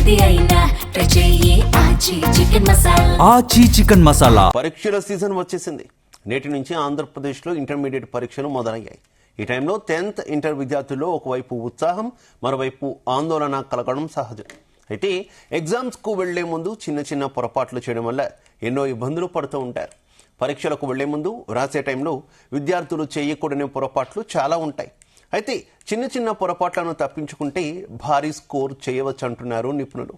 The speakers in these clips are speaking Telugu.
ఏది అయినా ట్రై చెయ్యి ఆచి చికెన్ మసాలా. ఆచి చికెన్ మసాలా. పరీక్షల సీజన్ వచ్చేసింది. నేటి నుంచి ఆంధ్రప్రదేశ్లో ఇంటర్మీడియట్ పరీక్షలు మొదలయ్యాయి. ఈ టైంలో 10th ఇంటర్ విద్యార్థుల్లో ఒకవైపు ఉత్సాహం, మరోవైపు ఆందోళన కలగడం సహజం. అయితే ఎగ్జామ్స్కు వెళ్లే ముందు చిన్న చిన్న పొరపాట్లు చేయడం వల్ల ఎన్నో ఇబ్బందులు పడుతూ ఉంటారు. పరీక్షలకు వెళ్లే ముందు రాసే టైంలో విద్యార్థులు చేయకూడని పొరపాట్లు చాలా ఉంటాయి. అయితే చిన్న చిన్న పొరపాట్లను తప్పించుకుంటే భారీ స్కోర్ చేయవచ్చు అంటున్నారు నిపుణులు.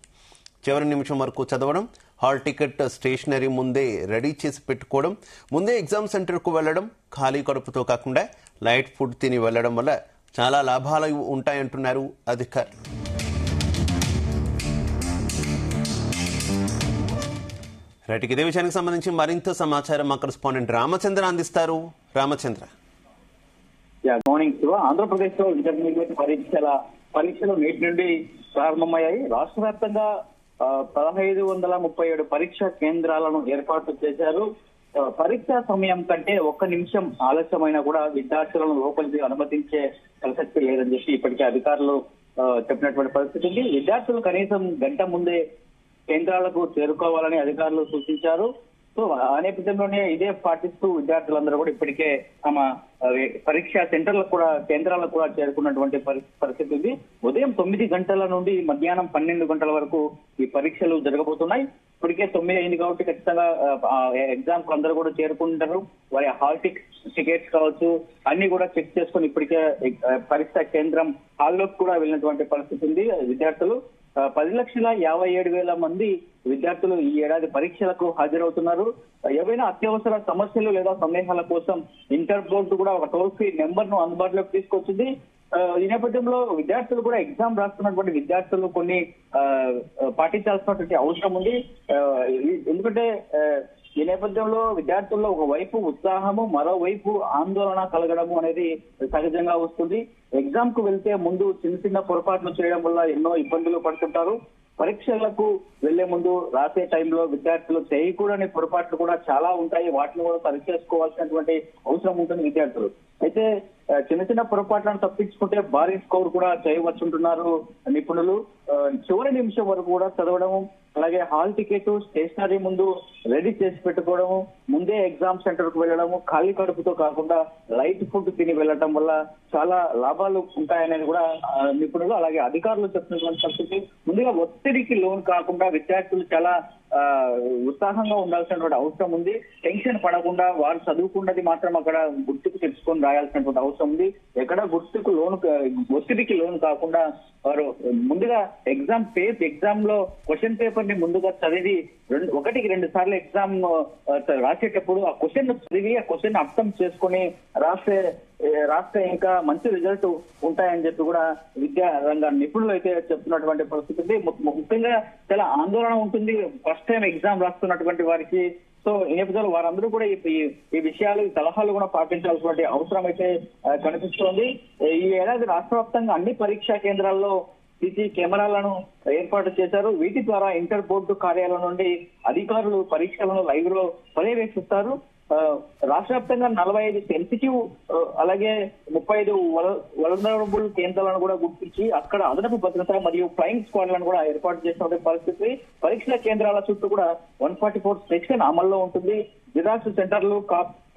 చివరి నిమిషం వరకు చదవడం, హాల్ టికెట్ స్టేషనరీ ముందే రెడీ చేసి పెట్టుకోవడం, ముందే ఎగ్జామ్ సెంటర్కు వెళ్లడం, ఖాళీ కడుపుతో కాకుండా లైట్ ఫుడ్ తిని వెళ్లడం వల్ల చాలా లాభాలు ఉంటాయంటున్నారు అధికారులు. రైట్, ఇదే విషయానికి సంబంధించి మరింత సమాచారం మా కరెస్పాండెంట్ రామచంద్ర అందిస్తారు. రామచంద్ర. మార్నింగ్ శివ. ఆంధ్రప్రదేశ్ లో ఇంటర్మీడియట్ పరీక్షలు నేటి నుండి ప్రారంభమయ్యాయి. రాష్ట్ర వ్యాప్తంగా 1537 పరీక్షా కేంద్రాలను ఏర్పాటు చేశారు. పరీక్షా సమయం కంటే 1 నిమిషం ఆలస్యమైనా కూడా విద్యార్థులను లోపలికి అనుమతించే ప్రసక్తి లేదని చెప్పి ఇప్పటికే అధికారులు చెప్పినటువంటి పరిస్థితి ఉంది. విద్యార్థులు కనీసం గంట ముందే కేంద్రాలకు చేరుకోవాలని అధికారులు సూచించారు. సో ఆ నేపథ్యంలోనే ఇదే పాటిస్తూ విద్యార్థులందరూ కూడా ఇప్పటికే తమ పరీక్షా కేంద్రాలకు కూడా చేరుకున్నటువంటి పరిస్థితి ఉంది. ఉదయం 9 గంటల నుండి మధ్యాహ్నం 12 గంటల వరకు ఈ పరీక్షలు జరగబోతున్నాయి. ఇప్పటికే 9 అయింది కాబట్టి ఖచ్చితంగా ఎగ్జామ్ కు అందరూ కూడా చేరుకుంటారు. వారి హాల్ టికెట్స్ కావచ్చు అన్ని కూడా చెక్ చేసుకుని ఇప్పటికే పరీక్షా కేంద్రం హాల్లోకి కూడా వెళ్ళినటువంటి పరిస్థితి ఉంది. విద్యార్థులు 10,57,000 మంది విద్యార్థులు ఈ ఏడాది పరీక్షలకు హాజరవుతున్నారు. ఏవైనా అత్యవసర సమస్యలు లేదా సందేహాల కోసం ఇంటర్ బోర్డు కూడా ఒక టోల్ ఫ్రీ నెంబర్ ను అందుబాటులోకి తీసుకొచ్చింది. ఈ నేపథ్యంలో విద్యార్థులు కూడా ఎగ్జామ్ రాస్తున్నటువంటి విద్యార్థులు కొన్ని పాటించాల్సినటువంటి అవసరం ఉంది. ఎందుకంటే ఈ నేపథ్యంలో విద్యార్థుల్లో ఒకవైపు ఉత్సాహము, మరోవైపు ఆందోళన కలగడము అనేది సహజంగా వస్తుంది. ఎగ్జామ్ కు వెళ్తే ముందు చిన్న చిన్న పొరపాట్లు చేయడం వల్ల ఎన్నో ఇబ్బందులు పడుతుంటారు. పరీక్షలకు వెళ్లే ముందు రాసే టైంలో విద్యార్థులు చేయకూడని పొరపాట్లు కూడా చాలా ఉంటాయి. వాటిని కూడా సరిచేసుకోవాల్సినటువంటి అవసరం ఉంటుంది విద్యార్థులు. అయితే చిన్న చిన్న పొరపాట్లను తప్పించుకుంటే భారీ స్కోర్ కూడా చేయవచ్చుంటున్నారు నిపుణులు. చివరి నిమిషం వరకు కూడా చదవడము, అలాగే హాల్ టికెట్ స్టేషనరీ ముందు రెడీ చేసి పెట్టుకోవడము, ముందే ఎగ్జామ్ సెంటర్ కు వెళ్ళడము, ఖాళీ కడుపుతో కాకుండా లైట్ ఫుడ్ తిని వెళ్ళడం వల్ల చాలా లాభాలు ఉంటాయనేది కూడా నిపుణులు అలాగే అధికారులు చెప్తున్నటువంటి పరిస్థితి. ముందుగా ఒత్తిడికి లోన్ కాకుండా విద్యార్థులు చాలా ఉత్సాహంగా ఉండాల్సినటువంటి అవసరం ఉంది. టెన్షన్ పడకుండా వారు చదువుకున్నది మాత్రం అక్కడ గుర్తుకు తెచ్చుకొని రాయాల్సినటువంటి అవసరం ఉంది. ఎక్కడ ఒత్తిడికి లోన్ కాకుండా వారు ముందుగా ఎగ్జామ్ లో క్వశ్చన్ పేపర్ ని ముందుగా చదివి 1కి 2 సార్లు ఎగ్జామ్ రాసేటప్పుడు ఆ క్వశ్చన్ చదివి ఆ క్వశ్చన్ అర్థం చేసుకుని రాస్తే ఇంకా మంచి రిజల్ట్ ఉంటాయని చెప్పి కూడా విద్యా రంగ నిపుణులు అయితే చెప్తున్నటువంటి పరిస్థితి. ముఖ్యంగా చాలా ఆందోళన ఉంటుంది ఫస్ట్ టైం ఎగ్జామ్ రాస్తున్నటువంటి వారికి. సో ఈ నేపథ్యంలో వారందరూ కూడా ఈ విషయాలు, సలహాలు కూడా పాటించాల్సినటువంటి అవసరం అయితే కనిపిస్తోంది. ఈ ఏడాది రాష్ట్ర వ్యాప్తంగా అన్ని పరీక్షా కేంద్రాల్లో సీసీ కెమెరాలను ఏర్పాటు చేశారు. వీటి ద్వారా ఇంటర్ బోర్డు కార్యాలయం నుండి అధికారులు పరీక్షలను లైవ్ లో పర్యవేక్షిస్తారు. రాష్ట్ర వ్యాప్తంగా 45 సెన్సిటివ్ అలాగే 35 వల్నరబుల్ కేంద్రాలను కూడా గుర్తించి అక్కడ అదనపు భద్రత మరియు ఫ్లయింగ్ స్క్వాడ్లను కూడా ఏర్పాటు చేసిన పరిస్థితి. పరీక్షల కేంద్రాల చుట్టూ కూడా 144 సెక్షన్ అమల్లో ఉంటుంది. జిరాక్స్ సెంటర్లు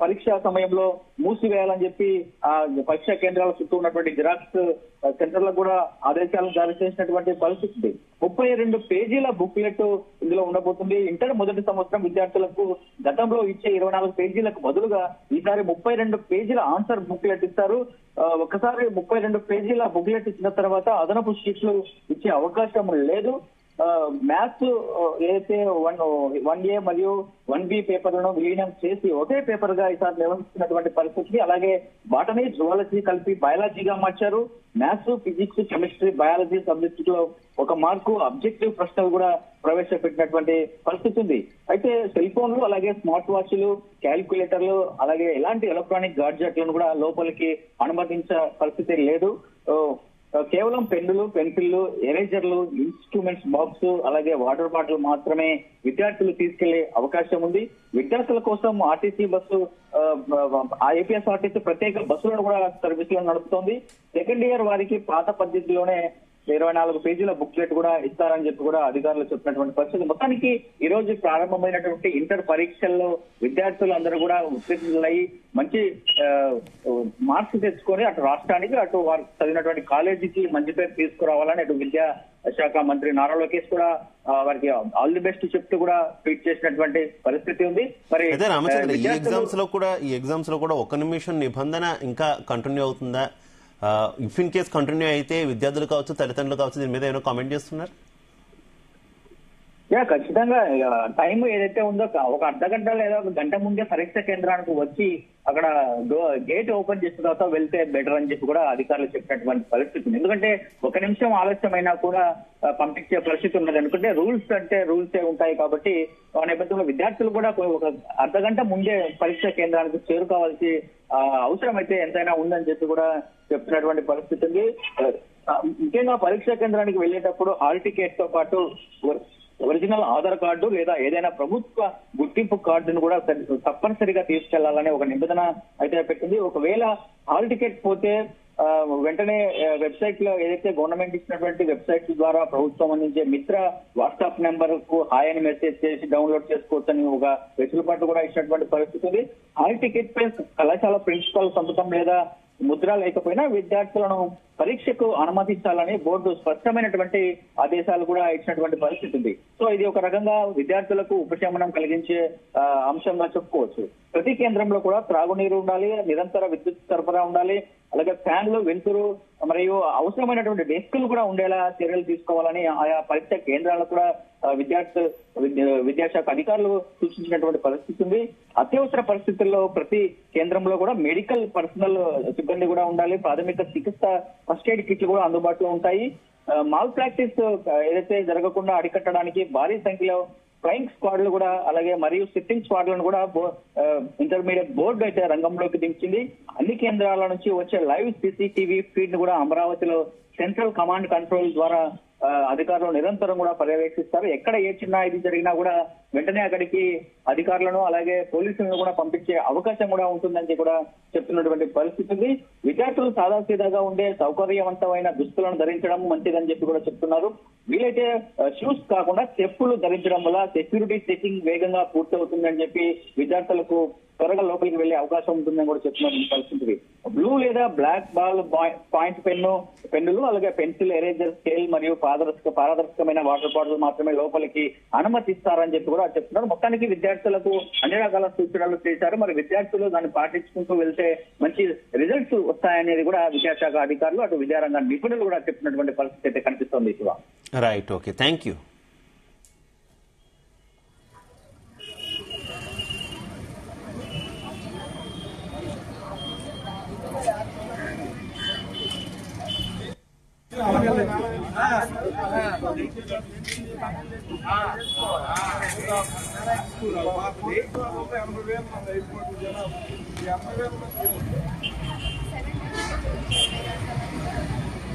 పరీక్షా సమయంలో మూసివేయాలని చెప్పి ఆ పరీక్షా కేంద్రాల చుట్టూ ఉన్నటువంటి జిరాక్స్ సెంటర్లకు కూడా ఆదేశాలు జారీ చేసినటువంటి పరిస్థితి. 32 పేజీల బుక్లెట్ ఇందులో ఉండబోతుంది. ఇంటర్ మొదటి సంవత్సరం విద్యార్థులకు గతంలో ఇచ్చే 24 పేజీలకు బదులుగా ఈసారి 32 పేజీల ఆన్సర్ బుక్లెట్ ఇస్తారు. ఒకసారి 32 పేజీల బుక్లెట్ ఇచ్చిన తర్వాత అదనపు షీట్లు ఇచ్చే అవకాశం లేదు. మ్యాథ్స్ ఏదైతే 1A మరియు 1B పేపర్లను విలీనం చేసి ఒకే పేపర్ గా ఈసారి నిర్వహిస్తున్నటువంటి పరిస్థితి. అలాగే బాటనీ, జువాలజీ కలిపి బయాలజీగా మార్చారు. Maths, physics, chemistry, biology subject లో 1 మార్కు అబ్జెక్టివ్ ప్రశ్నలు కూడా ప్రవేశపెట్టినటువంటి పరిస్థితి ఉంది. అయితే సెల్ ఫోన్లు అలాగే స్మార్ట్ వాచ్లు, క్యాలిక్యులేటర్లు అలాగే ఎలాంటి ఎలక్ట్రానిక్ గాడ్జెట్లను కూడా లోపలికి అనుమతించే పరిస్థితి లేదు. కేవలం పెన్నులు, పెన్సిళ్లు, ఎరేజర్లు, ఇన్స్ట్రుమెంట్స్ బాక్స్ అలాగే వాటర్ బాటిల్ మాత్రమే విద్యార్థులు తీసుకెళ్లే అవకాశం ఉంది. విద్యార్థుల కోసం ఆర్టీసీ బస్సు ఏపీఎస్ఆర్టీసీ ప్రత్యేక బస్సులను కూడా సర్వీసులను నడుపుతోంది. సెకండ్ ఇయర్ వారికి పాత పద్ధతిలోనే 24 పేజీల బుక్లెట్ కూడా ఇస్తారని చెప్పి కూడా అధికారులు చెప్పినటువంటి పరిస్థితి. మొత్తానికి ఈ రోజు ప్రారంభమైనటువంటి ఇంటర్ పరీక్షల్లో విద్యార్థులందరూ కూడా ఉత్తీర్ణులై మంచి మార్క్స్ తెచ్చుకొని అటు రాష్ట్రానికి అటు వారు చదివినటువంటి కాలేజీకి మంచి పేరు తీసుకురావాలని అటు విద్యా శాఖ మంత్రి నారా లోకేష్ కూడా వారికి ఆల్ ది బెస్ట్ చెప్తూ కూడా ట్వీట్ చేసినటువంటి పరిస్థితి ఉంది. మరి ఈ ఎగ్జామ్స్ లో కూడా 1 నిమిషం నిబంధన ఇంకా కంటిన్యూ అవుతుందా? ఇఫ్ ఇన్ కేస్ కంటిన్యూ అయితే విద్యార్థులు కావచ్చు, తల్లిదండ్రులు కావచ్చు, దీని మీద ఏమైనా కామెంట్ చేస్తున్నారు? ఖచ్చితంగా టైం ఏదైతే ఉందో ఒక అర్ధగంట లేదా ఒక గంట ముందే పరీక్ష కేంద్రానికి వచ్చి అక్కడ గేట్ ఓపెన్ చేసిన తర్వాత వెళ్తే బెటర్ అని చెప్పి కూడా అధికారులు చెప్పినటువంటి పరిస్థితి ఉంది. ఎందుకంటే 1 నిమిషం ఆలస్యమైనా కూడా పంపించే పరిస్థితి ఉన్నది. ఎందుకంటే రూల్స్ అంటే రూల్సే ఉంటాయి కాబట్టి ఆ నేపథ్యంలో విద్యార్థులు కూడా ఒక అర్ధగంట ముందే పరీక్ష కేంద్రానికి చేరుకోవాల్సి అవసరం అయితే ఎంతైనా ఉందని చెప్పి కూడా చెప్తున్నటువంటి పరిస్థితి ఉంది. ముఖ్యంగా పరీక్షా కేంద్రానికి వెళ్ళేటప్పుడు హాల్ టికెట్ తో పాటు ఒరిజినల్ ఆధార్ కార్డు లేదా ఏదైనా ప్రభుత్వ గుర్తింపు కార్డును కూడా తప్పనిసరిగా తీసుకెళ్లాలనే ఒక నిబంధన అయితే పెట్టింది. ఒకవేళ హాల్ టికెట్ పోతే వెంటనే వెబ్సైట్ లో ఏదైతే గవర్నమెంట్ ఇచ్చినటువంటి వెబ్సైట్ ద్వారా ప్రభుత్వం అందించే మిత్ర వాట్సాప్ నెంబర్ కు హాయ్ అని మెసేజ్ చేసి డౌన్లోడ్ చేసుకోవచ్చు అని ఒక వెసులుబాటు కూడా ఇచ్చినటువంటి పరిస్థితి ఉంది. హాల్ టికెట్ పై కళాశాల ప్రిన్సిపాల్ సంతకం లేదా ముద్ర లేకపోయినా విద్యార్థులను పరీక్షకు అనుమతించాలని బోర్డు స్పష్టమైనటువంటి ఆదేశాలు కూడా ఇచ్చినటువంటి పరిస్థితి ఉంది. సో ఇది ఒక రకంగా విద్యార్థులకు ఉపశమనం కలిగించే అంశంగా చెప్పుకోవచ్చు. ప్రతి కేంద్రంలో కూడా త్రాగునీరు ఉండాలి, నిరంతర విద్యుత్ సరఫరా ఉండాలి, అలాగే ఫ్యాన్లు, వెలుతురు మరియు అవసరమైనటువంటి డెస్కులు కూడా ఉండేలా చర్యలు తీసుకోవాలని ఆయా పరీక్ష కేంద్రాలకు కూడా విద్యాశాఖ అధికారులు సూచించినటువంటి పరిస్థితి ఉంది. అత్యవసర పరిస్థితుల్లో ప్రతి కేంద్రంలో కూడా మెడికల్ పర్సనల్ సిబ్బంది కూడా ఉండాలి. ప్రాథమిక చికిత్స ఫస్ట్ ఎయిడ్ కిట్లు కూడా అందుబాటులో ఉంటాయి. మాల్ ప్రాక్టీస్ ఏదైతే జరగకుండా అరికట్టడానికి భారీ సంఖ్యలో ఫ్లయింగ్ స్క్వాడ్లు కూడా అలాగే మరియు సిట్టింగ్ స్క్వాడ్లను కూడా ఇంటర్మీడియట్ బోర్డు అయితే రంగంలోకి దించింది. అన్ని కేంద్రాల నుంచి వచ్చే లైవ్ సీసీటీవీ ఫీడ్ ను కూడా అమరావతిలో సెంట్రల్ కమాండ్ కంట్రోల్ ద్వారా అధికారులు నిరంతరం కూడా పర్యవేక్షిస్తారు. ఎక్కడ ఏ చిన్న ఇది జరిగినా కూడా వెంటనే అక్కడికి అధికారులను అలాగే పోలీసులను కూడా పంపించే అవకాశం కూడా ఉంటుందని కూడా చెప్తున్నటువంటి పరిస్థితి ఉంది. విద్యార్థులు సాదాసీదాగా ఉండే సౌకర్యవంతమైన దుస్తులను ధరించడం మంచిదని చెప్పి కూడా చెప్తున్నారు. వీలైతే షూస్ కాకుండా చెప్పులు ధరించడం వల్ల సెక్యూరిటీ చెకింగ్ వేగంగా పూర్తవుతుందని చెప్పి విద్యార్థులకు త్వరగా లోపలికి వెళ్లే అవకాశం ఉంటుందని కూడా చెప్తున్న పరిస్థితి. బ్లూ లేదా బ్లాక్ బాల్ పాయింట్ పెన్నులు అలాగే పెన్సిల్, ఎరేజర్, స్కేల్ మరియు పారదర్శకమైన వాటర్ బాటిల్ మాత్రమే లోపలికి అనుమతిస్తారని చెప్పి కూడా చెప్తున్నారు. మొత్తానికి విద్యార్థులకు అన్ని రకాల సూచనలు చేశారు. మరి విద్యార్థులు దాన్ని పాటించుకుంటూ వెళ్తే మంచి రిజల్ట్స్ వస్తాయనేది కూడా విద్యాశాఖ అధికారులు అటు విద్యారంగ నిపుణులు కూడా చెప్తున్నటువంటి పరిస్థితి అయితే కనిపిస్తోంది. Right, okay, thank you.